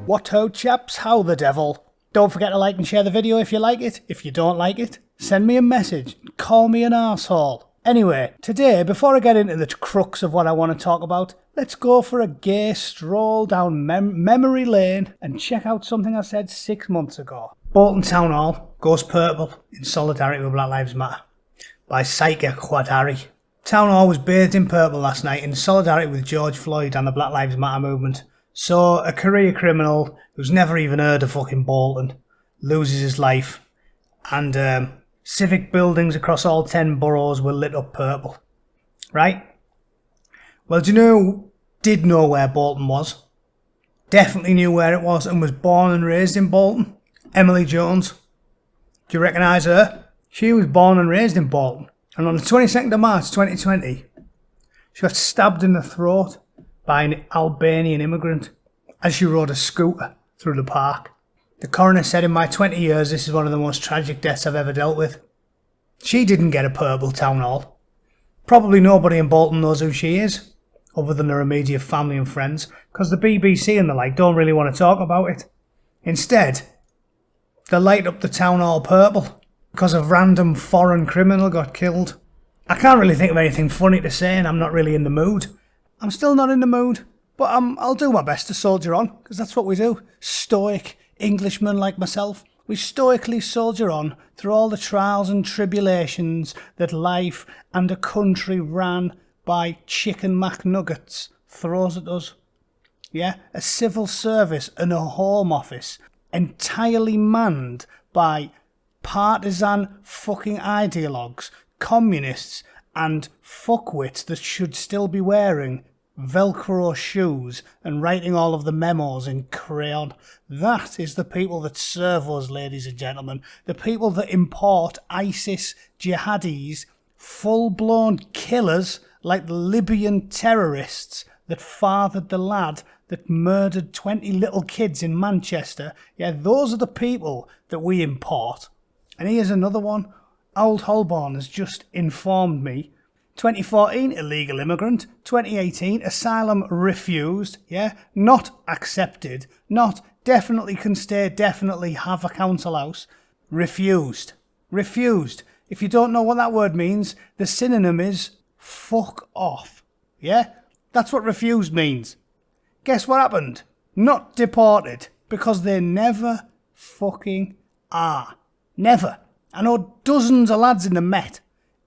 What ho chaps, how the devil? Don't forget to like and share the video if you like it. If you don't like it, send me a message, call me an arsehole. Anyway, today, before I get into the crux of what I want to talk about, let's go for a gay stroll down memory lane and check out something I said 6 months ago. Bolton Town Hall goes purple in solidarity with Black Lives Matter by Saika Kwadari. Town Hall was bathed in purple last night in solidarity with George Floyd and the Black Lives Matter movement. So a career criminal who's never even heard of fucking Bolton loses his life, and civic buildings across all 10 boroughs were lit up purple. Right? Well, do you know who did know where Bolton was? Definitely knew where it was and was born and raised in Bolton? Emily Jones. Do you recognise her? She was born and raised in Bolton. And on the 22nd of March 2020, she got stabbed in the throat by an Albanian immigrant as she rode a scooter through the park. The coroner said, in my 20 years, this is one of the most tragic deaths I've ever dealt with. She didn't get a purple town hall. Probably nobody in Bolton knows who she is, other than her immediate family and friends, because the BBC and the like don't really want to talk about it. Instead, they light up the town hall purple because a random foreign criminal got killed. I can't really think of anything funny to say, and I'm not really in the mood. I'm still not in the mood, but I'll do my best to soldier on, because that's what we do. Stoic Englishmen like myself, we stoically soldier on through all the trials and tribulations that life and a country ran by chicken McNuggets throws at us. Yeah, a civil service and a home office entirely manned by partisan fucking ideologues, communists and fuckwits that should still be wearing Velcro shoes and writing all of the memos in crayon. That is the people that serve us, ladies and gentlemen. The people that import ISIS jihadis, full-blown killers like the Libyan terrorists that fathered the lad that murdered 20 little kids in Manchester. Yeah, those are the people that we import. And here's another one. Old Holborn has just informed me. 2014, illegal immigrant. 2018, asylum refused. Yeah, not accepted. Not definitely can stay, definitely have a council house. Refused. Refused. If you don't know what that word means, the synonym is fuck off. Yeah, that's what refused means. Guess what happened? Not deported, because they never fucking are. Never. I know dozens of lads in the Met.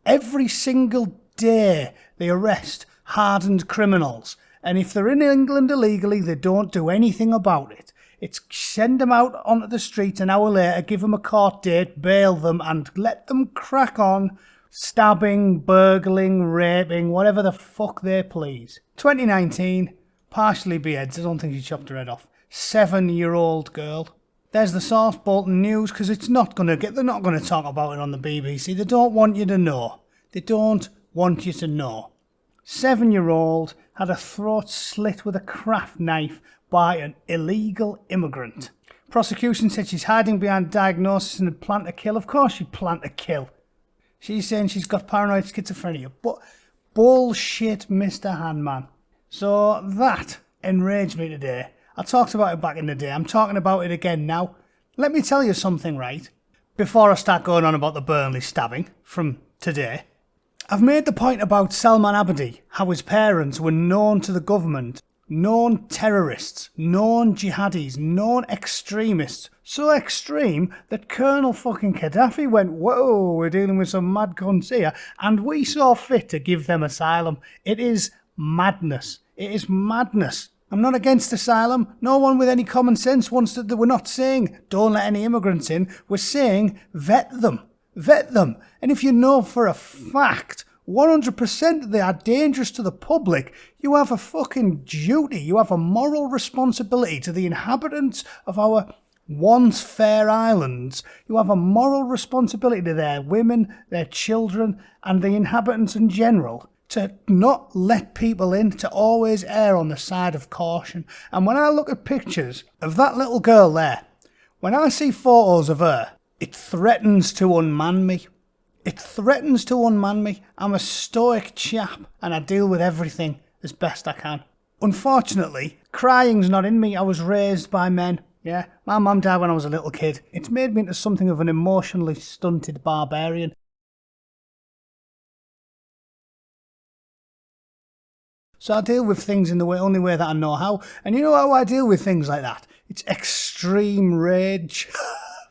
Every single day they arrest hardened criminals. And if they're in England illegally, they don't do anything about it. It's send them out onto the street an hour later, give them a court date, bail them and let them crack on, stabbing, burgling, raping, whatever the fuck they please. 2019, partially beheads. I don't think she chopped her head off. 7-year-old girl. There's the source, Bolton News, because they're not going to talk about it on the BBC. They don't want you to know. They don't want you to know. 7-year-old had her throat slit with a craft knife by an illegal immigrant. Prosecution said she's hiding behind diagnosis and had planned to kill. Of course she planned to kill. She's saying she's got paranoid schizophrenia. But bullshit, Mr. Handman. So that enraged me today. I talked about it back in the day. I'm talking about it again now. Let me tell you something, right? Before I start going on about the Burnley stabbing from today. I've made the point about Salman Abedi, how his parents were known to the government, known terrorists, known jihadis, known extremists. So extreme that Colonel fucking Gaddafi went, whoa, we're dealing with some mad cunts here, and we saw fit to give them asylum. It is madness. It is madness. I'm not against asylum. No one with any common sense wants to. We're not saying don't let any immigrants in. We're saying vet them. Vet them. And if you know for a fact 100% they are dangerous to the public, you have a fucking duty. You have a moral responsibility to the inhabitants of our once fair islands. You have a moral responsibility to their women, their children, and the inhabitants in general to not let people in, to always err on the side of caution. And when I look at pictures of that little girl there, when I see photos of her, it threatens to unman me. It threatens to unman me. I'm a stoic chap and I deal with everything as best I can. Unfortunately, crying's not in me. I was raised by men. Yeah, my mum died when I was a little kid. It's made me into something of an emotionally stunted barbarian. So I deal with things in the only way that I know how. And you know how I deal with things like that? It's extreme rage,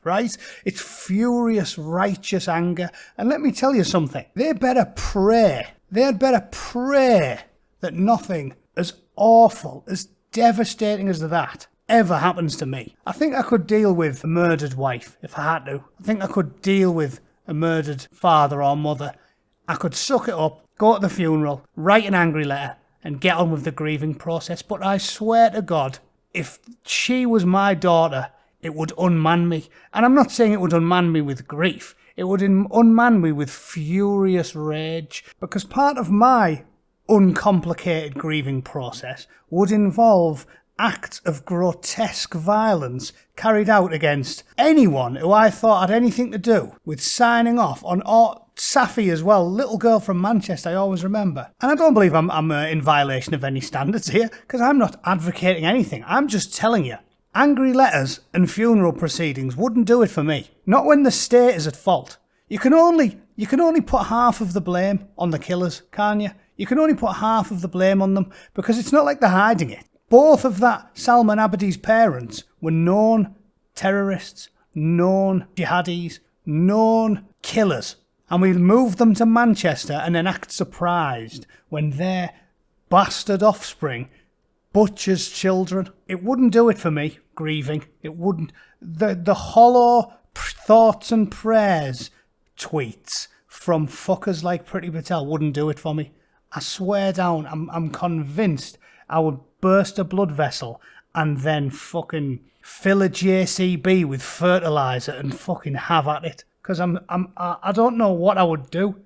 right? It's furious, righteous anger. And let me tell you something. They'd better pray that nothing as awful, as devastating as that ever happens to me. I think I could deal with a murdered wife if I had to. I think I could deal with a murdered father or mother. I could suck it up, go to the funeral, write an angry letter, and get on with the grieving process. But I swear to God, if she was my daughter, it would unman me. And I'm not saying it would unman me with grief. It would unman me with furious rage. Because part of my uncomplicated grieving process would involve acts of grotesque violence carried out against anyone who I thought had anything to do with signing off on Safi as well, little girl from Manchester, I always remember. And I don't believe I'm in violation of any standards here, because I'm not advocating anything. I'm just telling you, angry letters and funeral proceedings wouldn't do it for me. Not when the state is at fault. You can only put half of the blame on the killers, can't you? You can only put half of the blame on them, because it's not like they're hiding it. Both of that Salman Abedi's parents were known terrorists, known jihadis, known killers. And we moved them to Manchester and then act surprised when their bastard offspring butchers children. It wouldn't do it for me, grieving. It wouldn't. The hollow thoughts and prayers tweets from fuckers like Priti Patel wouldn't do it for me. I swear down, I'm convinced I would burst a blood vessel and then fucking fill a JCB with fertiliser and fucking have at it. Because I don't know what I would do.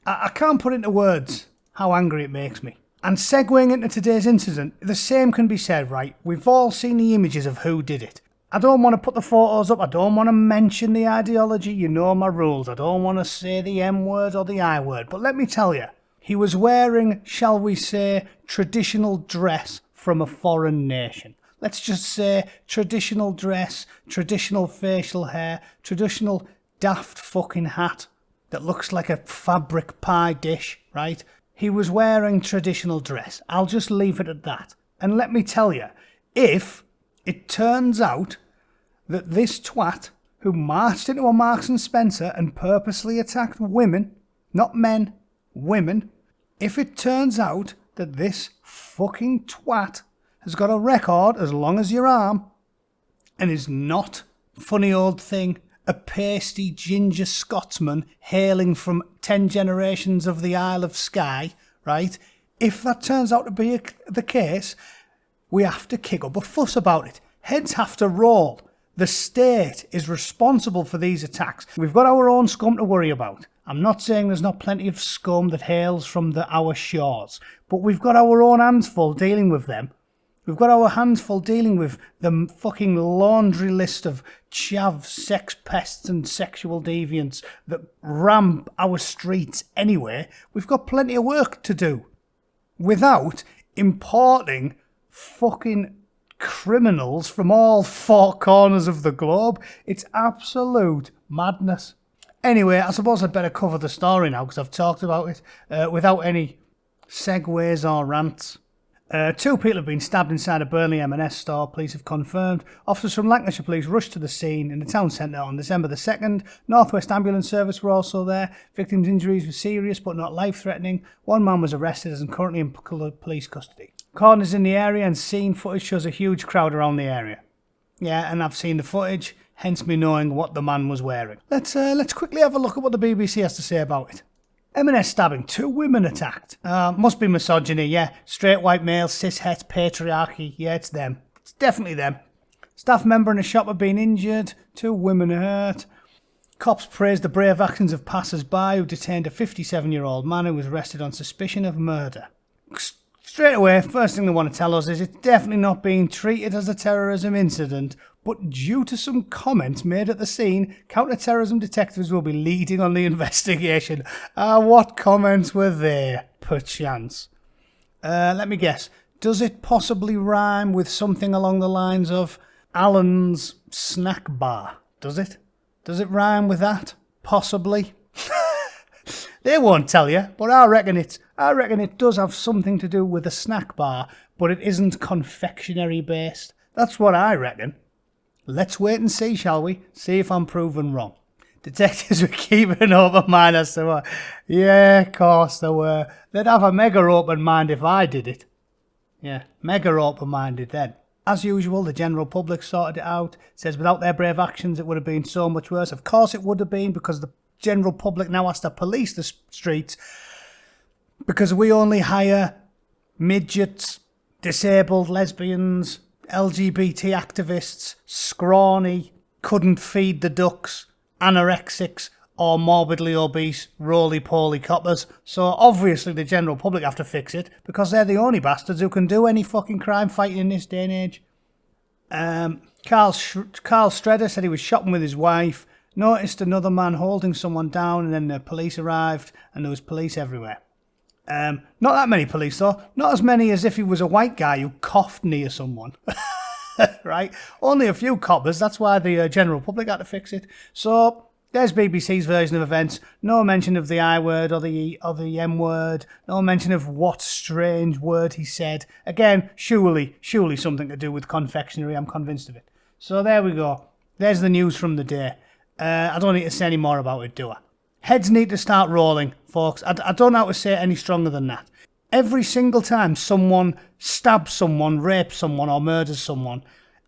I can't put into words how angry it makes me. And segueing into today's incident, the same can be said, right? We've all seen the images of who did it. I don't want to put the photos up. I don't want to mention the ideology. You know my rules. I don't want to say the M word or the I word. But let me tell you, he was wearing, shall we say, traditional dress from a foreign nation. Let's just say traditional dress, traditional facial hair, traditional daft fucking hat that looks like a fabric pie dish, right? He was wearing traditional dress. I'll just leave it at that. And let me tell you, if it turns out that this twat who marched into a Marks and Spencer and purposely attacked women, not men, women, if it turns out that this fucking twat has got a record as long as your arm and is not, funny old thing, a pasty ginger Scotsman hailing from 10 generations of the Isle of Skye, right? If that turns out to be the case, we have to kick up a fuss about it. Heads have to roll. The state is responsible for these attacks. We've got our own scum to worry about. I'm not saying there's not plenty of scum that hails from our shores, but we've got our own hands full dealing with them. We've got our hands full dealing with the fucking laundry list of chav, sex pests and sexual deviants that ram our streets anyway. We've got plenty of work to do without importing fucking criminals from all four corners of the globe. It's absolute madness. Anyway, I suppose I'd better cover the story now because I've talked about it without any segues or rants. 2 people have been stabbed inside a Burnley M&S store, police have confirmed. Officers from Lancashire Police rushed to the scene in the town centre on December the 2nd. Northwest Ambulance Service were also there. Victims' injuries were serious but not life-threatening. One man was arrested and is currently in police custody. Coroner's in the area and scene footage shows a huge crowd around the area. Yeah, and I've seen the footage, hence me knowing what the man was wearing. Let's quickly have a look at what the BBC has to say about it. M&S stabbing, 2 women attacked. Must be misogyny, yeah. Straight white male, cishet, patriarchy, yeah, it's them. It's definitely them. Staff member in a shop have been injured, 2 women hurt. Cops praised the brave actions of passers-by who detained a 57-year-old man who was arrested on suspicion of murder. Straight away, first thing they want to tell us is it's definitely not being treated as a terrorism incident, but due to some comments made at the scene, counter-terrorism detectives will be leading on the investigation. What comments were they, perchance? Let me guess. Does it possibly rhyme with something along the lines of Alan's snack bar? Does it? Does it rhyme with that? Possibly. They won't tell you, but I reckon it does have something to do with a snack bar, but it isn't confectionery based. That's what I reckon. Let's wait and see, shall we? See if I'm proven wrong. Detectives were keeping an open mind as to what. Yeah, of course they were. They'd have a mega open mind if I did it. Yeah, mega open-minded then. As usual, the general public sorted it out. It says without their brave actions, it would have been so much worse. Of course it would have been, because the general public now has to police the streets, because we only hire midgets, disabled, lesbians, LGBT activists, scrawny, couldn't feed the ducks, anorexics, or morbidly obese, roly-poly coppers. So obviously the general public have to fix it, because they're the only bastards who can do any fucking crime fighting in this day and age. Carl Stredder said he was shopping with his wife, noticed another man holding someone down, and then the police arrived, and there was police everywhere. Not that many police though, not as many as if he was a white guy who coughed near someone. Right? Only a few coppers, that's why the general public had to fix it. So there's BBC's version of events. No mention of the I word or the M word. No mention of what strange word he said. Again, surely something to do with confectionery. I'm convinced of it. So there we go. There's the news from the day. I don't need to say any more about it, do I? Heads need to start rolling, folks. I don't know how to say it any stronger than that. Every single time someone stabs someone, rapes someone, or murders someone,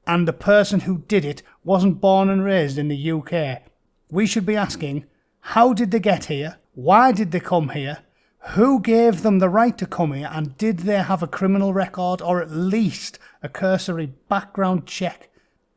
and the person who did it wasn't born and raised in the UK, we should be asking, how did they get here? Why did they come here? Who gave them the right to come here? And did they have a criminal record, or at least a cursory background check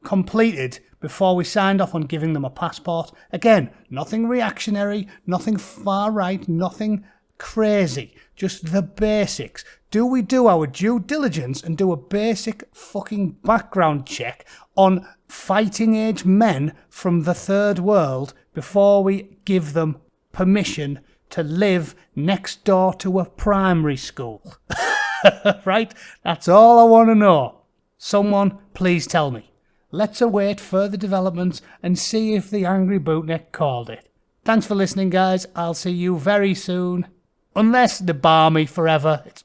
completed before we signed off on giving them a passport? Again, nothing reactionary, nothing far right, nothing crazy. Just the basics. Do we do our due diligence and do a basic fucking background check on fighting age men from the third world before we give them permission to live next door to a primary school? Right? That's all I want to know. Someone, please tell me. Let's await further developments and see if the angry Bootneck called it. Thanks for listening, guys. I'll see you very soon. Unless they bar me forever. It's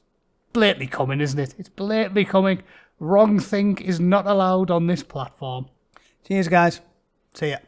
blatantly coming, isn't it? It's blatantly coming. Wrong think is not allowed on this platform. Cheers, guys. See ya.